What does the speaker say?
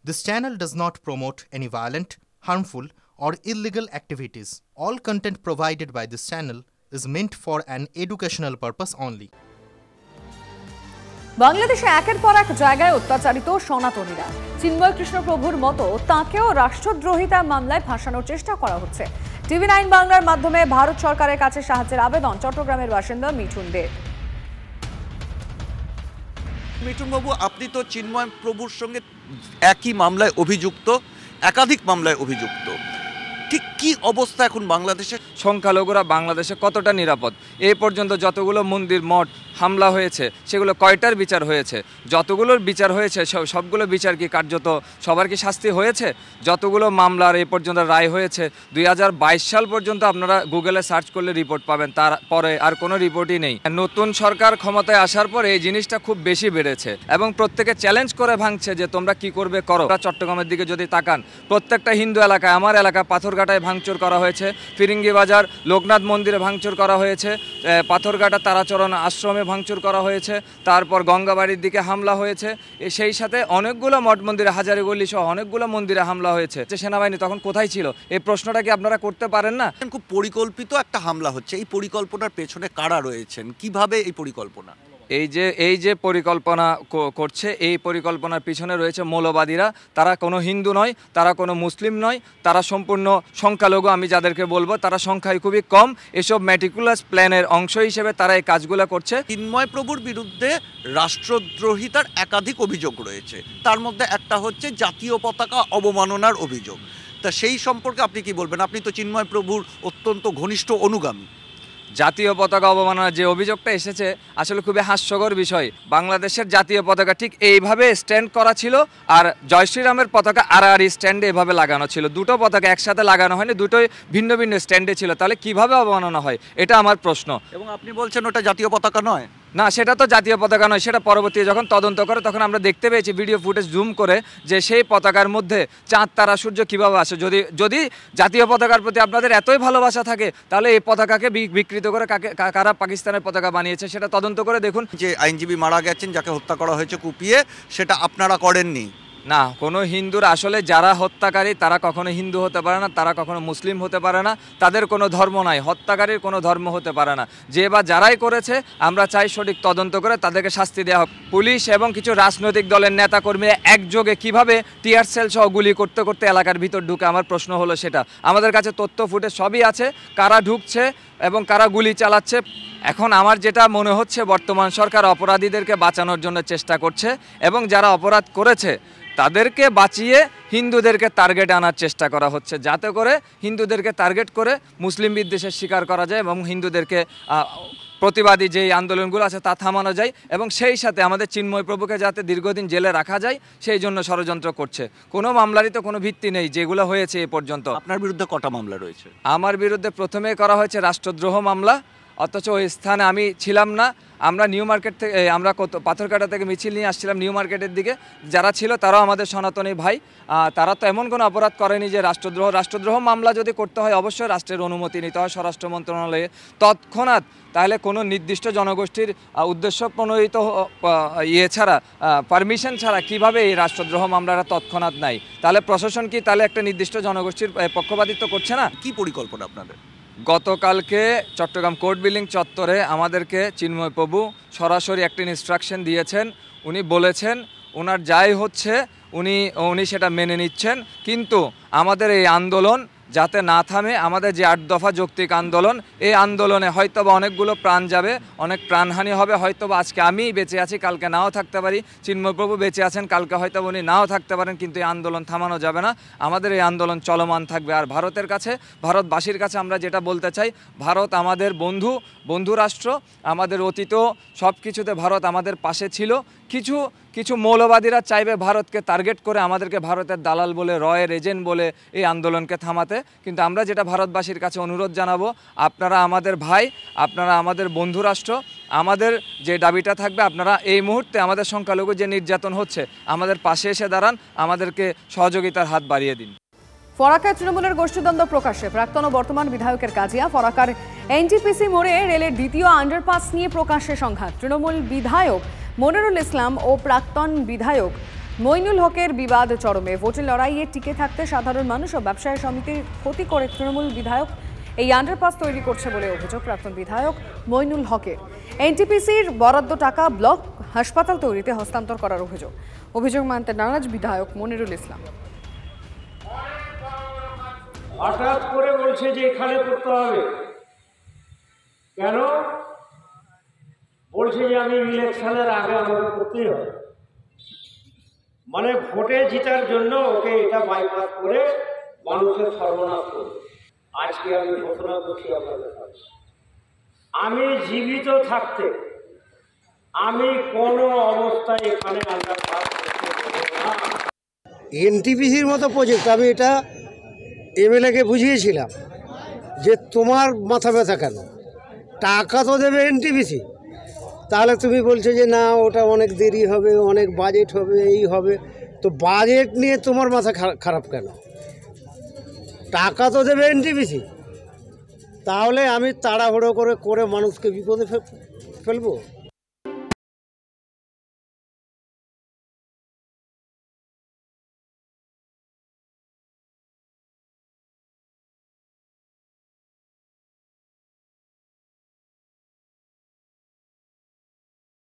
This channel does not promote any violent, harmful, or illegal activities. All content provided by this channel is meant for an educational purpose only. বাংলাদেশে একের পর এক জায়গায় অত্যাচারিত সনাতনীরা। চিন্ময় কৃষ্ণ প্রভুর মতো তাকেও রাষ্ট্রদ্রোহিতা মামলায় ফাঁসানোর চেষ্টা করা হচ্ছে। টিভি9 বাংলার মাধ্যমে ভারত সরকারের কাছে সাহায্যের আবেদন চট্টগ্রামের বাসিন্দা মিঠুন দে। মিঠুন বাবু, আপনি তো চিন্ময় প্রভুর সঙ্গে একই মামলায় অভিযুক্ত, একাধিক মামলায় অভিযুক্ত। ঠিক কি অবস্থা এখন বাংলাদেশে? সংখ্যালঘুরা বাংলাদেশে কতটা নিরাপদ? এই পর্যন্ত যতগুলো মন্দির মঠ হামলা হয়েছে সেগুলো কয়টার বিচার হয়েছে? যতগুলোর বিচার হয়েছে সবগুলো বিচার কি কার্যত সবার কি শাস্তি হয়েছে? যতগুলো মামলার এ পর্যন্ত রায় হয়েছে 2022 সাল পর্যন্ত আপনারা গুগলে সার্চ করলে রিপোর্ট পাবেন, তারপরে আর কোনো রিপোর্টই নেই। নতুন সরকার ক্ষমতায় আসার পরে এই জিনিসটা খুব বেশি বেড়েছে এবং প্রত্যেকে চ্যালেঞ্জ করে ভাঙছে যে তোমরা কি করবে করো। চট্টগ্রামের দিকে যদি তাকান, প্রত্যেকটা হিন্দু এলাকায়, আমার এলাকা পাথরঘাটায় ভাঙচুর করা হয়েছে, ফিরিঙ্গি বাজার লোকনাথ মন্দিরে ভাঙচুর করা হয়েছে, পাথরঘাটা তারাচরণ আশ্রমে ভাঙচুর করা হয়েছে, তারপর গঙ্গাবাড়ির দিকে হামলা হয়েছে, সেই সাথে অনেকগুলো মঠ মন্দিরে, হাজারীগল্লি সহ অনেকগুলো মন্দিরে হামলা হয়েছে। সেনাবাহিনী তখন কোথায় ছিল? এই প্রশ্নটা কি আপনারা করতে পারেন না? খুব পরিকল্পিত একটা হামলা হচ্ছে। এই পরিকল্পনার পেছনে কারা রয়েছেন? কিভাবে এই পরিকল্পনা? এই যে পরিকল্পনা করছে, এই পরিকল্পনার পিছনে রয়েছে মৌলবাদীরা। তারা কোনো হিন্দু নয়, তারা কোনো মুসলিম নয়, তারা সম্পূর্ণ সংখ্যালঘু। আমি যাদেরকে বলবো তারা সংখ্যায় খুবই কম। এসব ম্যাটিকুলাস প্ল্যানের অংশ হিসেবে তারা এই কাজগুলো করছে। চিন্ময় প্রভুর বিরুদ্ধে রাষ্ট্রদ্রোহিতার একাধিক অভিযোগ রয়েছে, তার মধ্যে একটা হচ্ছে জাতীয় পতাকা অবমাননার অভিযোগ। তা সেই সম্পর্কে আপনি কি বলবেন? আপনি তো চিন্ময় প্রভুর অত্যন্ত ঘনিষ্ঠ অনুগামী। জাতীয় পতাকা অবমাননার যে অভিযোগটা এসেছে আসলে খুবই হাস্যকর বিষয়। বাংলাদেশের জাতীয় পতাকা ঠিক এইভাবে স্ট্যান্ড করা ছিল, আর জয় শ্রীরামের পতাকা আড়াআড়ি স্ট্যান্ডে এভাবে লাগানো ছিল। দুটো পতাকা একসাথে লাগানো হয়নি, দুটোই ভিন্ন ভিন্ন স্ট্যান্ডে ছিল। তাহলে কিভাবে অবমাননা হয়? এটা আমার প্রশ্ন। এবং আপনি বলছেন ওটা জাতীয় পতাকা নয়? না, সেটা তো জাতীয় পতাকা নয়। সেটা পরবর্তী যখন তদন্ত করে তখন আমরা দেখতে পেয়েছি ভিডিও ফুটেজ জুম করে যে সেই পতাকার মধ্যে চাঁদ তারা সূর্য কীভাবে আসে। যদি জাতীয় পতাকার প্রতি আপনাদের এতই ভালোবাসা থাকে তাহলে এই পতাকাকে বিকৃত করে কারা পাকিস্তানের পতাকা বানিয়েছে সেটা তদন্ত করে দেখুন। যে আইনজীবী মারা গেছেন, যাকে হত্যা করা হয়েছে কুপিয়ে, সেটা আপনারা করেননি? না, কোনো হিন্দুর আসলে যারা হত্যাকারী তারা কখনো হিন্দু হতে পারে না, তারা কখনো মুসলিম হতে পারে না, তাদের কোনো ধর্ম নাই, হত্যাকারীর কোনো ধর্ম হতে পারে না। যে বা যারাই করেছে আমরা চাই সঠিক তদন্ত করে তাদেরকে শাস্তি দেওয়া হোক। পুলিশ এবং কিছু রাজনৈতিক দলের নেতাকর্মীরা একযোগে কিভাবে টিয়ার সেল সহ গুলি করতে করতে এলাকার ভিতর ঢুকে, আমার প্রশ্ন হলো সেটা। আমাদের কাছে তথ্য ফুটেজ সবই আছে, কারা ঢুকছে এবং কারা গুলি চালাচ্ছে। এখন আমার যেটা মনে হচ্ছে বর্তমান সরকার অপরাধীদেরকে বাঁচানোর জন্য চেষ্টা করছে এবং যারা অপরাধ করেছে তাদেরকে বাঁচিয়ে হিন্দুদেরকে টার্গেটে আনার চেষ্টা করা হচ্ছে, যাতে করে হিন্দুদেরকে টার্গেট করে মুসলিম বিদ্বেষের শিকার করা যায় এবং হিন্দুদেরকে প্রতিবাদী যেই আন্দোলনগুলো আছে তা থামানো যায় এবং সেই সাথে আমাদের চিন্ময় প্রভুকে যাতে দীর্ঘদিন জেলে রাখা যায় সেই জন্য ষড়যন্ত্র করছে। কোনো মামলারই তো কোনো ভিত্তি নেই যেগুলো হয়েছে এ পর্যন্ত। আপনার বিরুদ্ধে কটা মামলা রয়েছে? আমার বিরুদ্ধে প্রথমে করা হয়েছে রাষ্ট্রদ্রোহ মামলা, অথচ ওই স্থানে আমি ছিলাম না। আমরা নিউ মার্কেট থেকে, আমরা পাথরঘাটা থেকে মিছিল নিয়ে আসছিলাম নিউ মার্কেটের দিকে। যারা ছিল তারাও আমাদের সনাতনী ভাই, তারা তো এমন কোনো অপরাধ করেনি যে রাষ্ট্রদ্রোহ মামলা যদি করতে হয় অবশ্যই রাষ্ট্রের অনুমতি নিতে হয় স্বরাষ্ট্র মন্ত্রণালয়ে তৎক্ষণাৎ। তাহলে কোনো নির্দিষ্ট জনগোষ্ঠীর উদ্দেশ্য প্রণোদিত ছাড়া, পারমিশন ছাড়া কিভাবে এই রাষ্ট্রদ্রোহ মামলাটা তৎক্ষণাৎ নাই? তাহলে প্রশাসন কি তাহলে একটা নির্দিষ্ট জনগোষ্ঠীর পক্ষপাতিত্ব করছে না? কি পরিকল্পনা আপনাদের? গতকালকে চট্টগ্রাম কোর্ট বিল্ডিং চত্বরে আমাদেরকে চিন্ময় প্রভু সরাসরি একটা ইনস্ট্রাকশন দিয়েছেন। উনি বলেছেন ওনার যাই হচ্ছে উনি সেটা মেনে নিচ্ছেন, কিন্তু আমাদের এই আন্দোলন যাতে না থামে, আমাদের যে 8 দফা যৌক্তিক আন্দোলন, এই আন্দোলনে হয়তোবা অনেকগুলো প্রাণ যাবে, অনেক প্রাণহানি হবে। হয়তোবা আজকে আমি বেঁচে আছি, কালকে নাও থাকতে পারি, চিন্ময়প্রভু বেঁচে আছেন, কালকে হয়তো উনি নাও থাকতে পারেন, কিন্তু এই আন্দোলন থামানো যাবে না। আমাদের এই আন্দোলন চলমান থাকবে। আর ভারতের কাছে, ভারতবাসীর কাছে আমরা যেটা বলতে চাই, ভারত আমাদের বন্ধু রাষ্ট্র। আমাদের অতীত সব কিছুতে ভারত আমাদের পাশে ছিল। কিছু মৌলবাদীরা চাইবে ভারতকে টার্গেট করে আমাদেরকে ভারতের দালাল বলে, রয়ের এজেন্ট বলে এই আন্দোলনকে থামাতে। কিন্তু আমরা যেটা ভারতবাসীর কাছে অনুরোধ জানাবো, আপনারা আমাদের ভাই, আপনারা আমাদের বন্ধু রাষ্ট্র। আমাদের যে দাবিটা থাকবে, আপনারা এই মুহূর্তে আমাদের সংখ্যালঘু যে নির্যাতন হচ্ছে আমাদের পাশে এসে দাঁড়ান, আমাদেরকে সহযোগিতার হাত বাড়িয়ে দিন। ফরাক্কায় তৃণমূলের গোষ্ঠীদ্বন্দ্ব প্রকাশ্যে। প্রাক্তন ও বর্তমান বিধায়কের কাজিয়া। ফরাক্কার এনটিপিসি মোড়ে রেলের দ্বিতীয় আন্ডারপাস নিয়ে প্রকাশ্যে সংঘাত। তৃণমূল বিধায়ক মনিরুল ইসলাম ও প্রাক্তন বিধায়ক মইনুল হকের বিবাদ চরমে, ভোটের লড়াইয়ে টিকে থাকতে সাধারণ মানুষ ও ব্যবসায়ী সমিতির ক্ষতি করে তৃণমূল বিধায়ক এই আন্ডারপাস তৈরি করছে বলে অভিযোগ প্রাক্তন বিধায়ক মইনুল হকের। এনটিপিসির বরাদ্দ টাকা ব্লক হাসপাতাল তৈরিতে হস্তান্তর করার অভিযোগ মানতে নারাজ বিধায়ক মনিরুল ইসলাম। হঠাৎ করে বলছে যে এখানে করতে হবে, কেন বলছে যে আমি ইলেকশনের আগে আমাকে করতেই হবে, মানে ভোটে জিতার জন্য ওকে এটা বাইপাস করে মানুষের সর্বনাশ করবে। আজকে আমি ঘোষণা করছি আপনাদের কাছে, আমি জীবিত থাকতে আমি কোনো অবস্থায় এখানে আন্ডারপাস করতে দেব না। এনটিপিসির মতো প্রজেক্ট আমি এটা এমএলএকে বুঝিয়েছিলাম যে তোমার মাথা ব্যথা কেন, টাকা তো দেবে এনটিপিসি, তাহলে তুমি বলছো যে না ওটা অনেক দেরি হবে, অনেক বাজেট হবে, এই হবে। তো বাজেট নিয়ে তোমার মাথা খারাপ কেন? টাকা তো দেবে এনটিপিসি, তাহলে আমি তাড়াহুড়ো করে মানুষকে বিপদে ফেলবো?